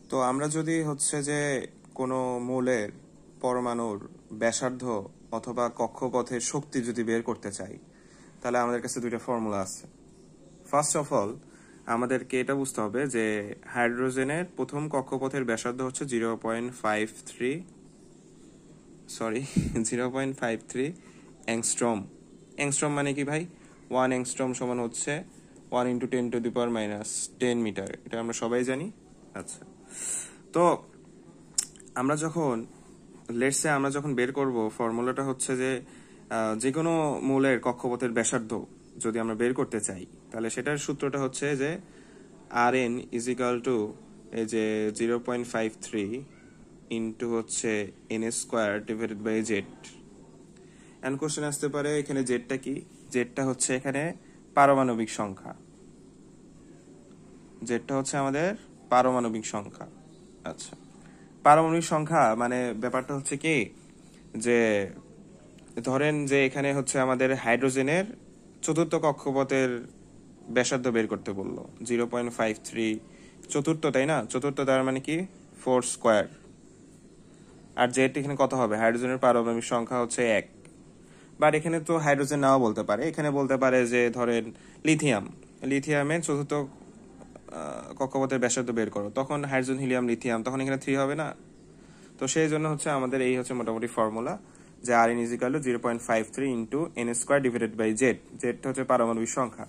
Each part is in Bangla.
তো আমরা যদি হচ্ছে যে কোনো মৌলের পরমাণুর ব্যাসার্ধ অথবা কক্ষপথের শক্তি যদি বের করতে চাই, তাহলে আমাদের কাছে দুইটা ফর্মুলা আছে। ফার্স্ট অফ অল আমাদেরকে এটা বুঝতে হবে যে হাইড্রোজেনের প্রথম কক্ষপথের ব্যাসার্ধ হচ্ছে 0.53 অ্যাংস্ট্রম। অ্যাংস্ট্রম মানে কি ভাই? 1 অ্যাংস্ট্রম সমান হচ্ছে 1 × 10⁻⁻10 মিটার। এটা আমরা সবাই জানি। আচ্ছা, তো আমরা যখন বের করব ফর্মুলাটা হচ্ছে যে কোনো মৌলের কক্ষপথের ব্যাসার্ধ যদি আমরা বের করতে চাই, তাহলে সেটার সূত্রটা হচ্ছে যে Rn = এই যে 0.53 ইন্টু হচ্ছে n² / z। এন্ড কোশ্চেন আসতে পারে এখানে জেডটা কি? জেডটা হচ্ছে এখানে পারমাণবিক সংখ্যা। জেডটা হচ্ছে আমাদের পারমাণবিক সংখ্যা। আচ্ছা, পারমাণবিক সংখ্যা মানে ব্যাপারটা হচ্ছে কি, যে ধরেন যে এখানে হচ্ছে আমাদের হাইড্রোজেনের চতুর্থ কক্ষপথের ব্যাসার্ধ বের করতে বললো 0.53 চতুর্থ, তাই না? চতুর্থ তার মানে কি 4²। আর জেড এখানে কত হবে? হাইড্রোজেনের পারমাণবিক সংখ্যা হচ্ছে 1। বাট এখানে তো হাইড্রোজেন নাও বলতে পারে, এখানে বলতে পারে যে ধরেন লিথিয়ামের চতুর্থ কক্ষপথের ব্যাসার্ধ বের করো, তখন হাইড্রোজেন, হিলিয়াম, লিথিয়াম, তখন এখানে 3 হবে না? তো সেই জন্য হচ্ছে আমাদের এই হচ্ছে মোটামুটি ফর্মুলা যে Rn = 0.53 ইন্টু n² / z। জেডটা হচ্ছে পারমাণবিক সংখ্যা।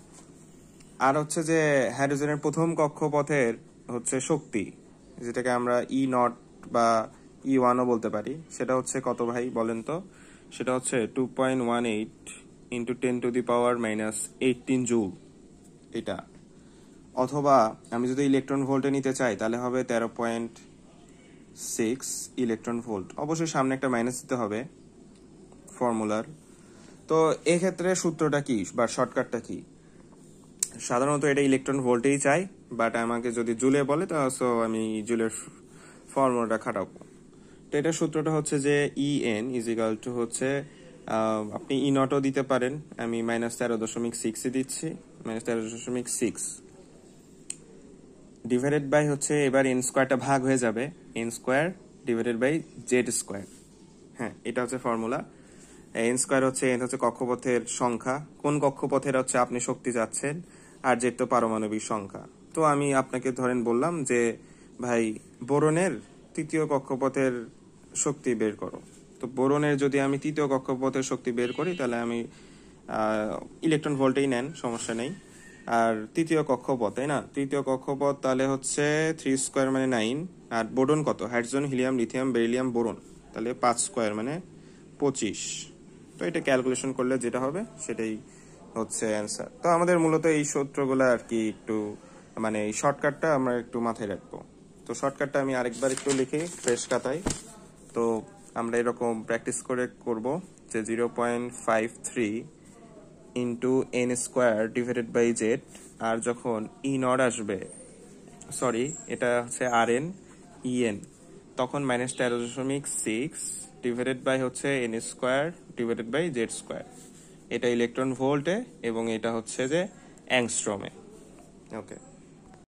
আর হচ্ছে যে হাইড্রোজেনের প্রথম কক্ষপথের হচ্ছে শক্তি, যেটাকে আমরা E0 বা E1ও বলতে পারি, সেটা হচ্ছে কত ভাই বলেন তো? সেটা হচ্ছে 2.18 × 10⁻⁻18 জুল। এটা অথবা আমি যদি ইলেকট্রন ভোল্টে নিতে চাই তাহলে হবে 13.6 ইলেকট্রন ভোল্ট। অবশ্যই সামনে একটা মাইনাস দিতে হবে ফর্মুলার। তো এক্ষেত্রে সূত্রটা কি বা শর্টকাটটা কি? সাধারণত এটা ইলেকট্রন ভোল্টেই চাই, বাট আমাকে যদি জুলে বলে তাহলে আমি জুলের ফর্মুলাটা খাটাবো। তো এটার সূত্রটা হচ্ছে যে En = হচ্ছে আপনি E0ও দিতে পারেন, আমি -13.6 দিচ্ছি, -13.6 ডিভাইডেড বাই হচ্ছে এবার n² ভাগ হয়ে যাবে n²/z²। হ্যাঁ, এটা হচ্ছে ফর্মুলা। n² হচ্ছে কক্ষপথের সংখ্যা, কোন কক্ষপথের হচ্ছে আপনি শক্তি চাচ্ছেন, আর z তো পারমাণবিক সংখ্যা। তো আমি আপনাকে ধরেন বললাম যে ভাই বোরনের তৃতীয় কক্ষপথের শক্তি বের করো। তো বোরনের যদি আমি তৃতীয় কক্ষপথের শক্তি বের করি তাহলে আমি ইলেকট্রন ভোল্টেই নেন, সমস্যা নেই। আর তৃতীয় কক্ষপথ, তাই না? তৃতীয় কক্ষপথ তাহলে হচ্ছে 3² মানে 9। আর বোরন কত? Hydrogen, helium, lithium, beryllium, boron, তাহলে 5² মানে 25। তো এটা ক্যালকুলেশন করলে যেটা হবে সেটাই হচ্ছে অ্যান্সার। তো আমাদের মূলত এই সূত্রগুলো আর কি একটু মানে এই শর্টকাটটা আমরা একটু মাথায় রাখবো। তো শর্টকাটটা আমি আরেকবার একটু লিখি ফ্রেশ খাতায়। তো আমরা এরকম প্র্যাকটিস করে করব যে 0.53 ইন্টু n²/z। আর যখন E0 আসবে, সরি এটা হচ্ছে Rn En, তখন -13.6 ডিভাইডেড বাই হচ্ছে n²/z²। এটা ইলেকট্রন ভোল্টে এবং এটা হচ্ছে যে অ্যাংস্ট্রমে। ওকে।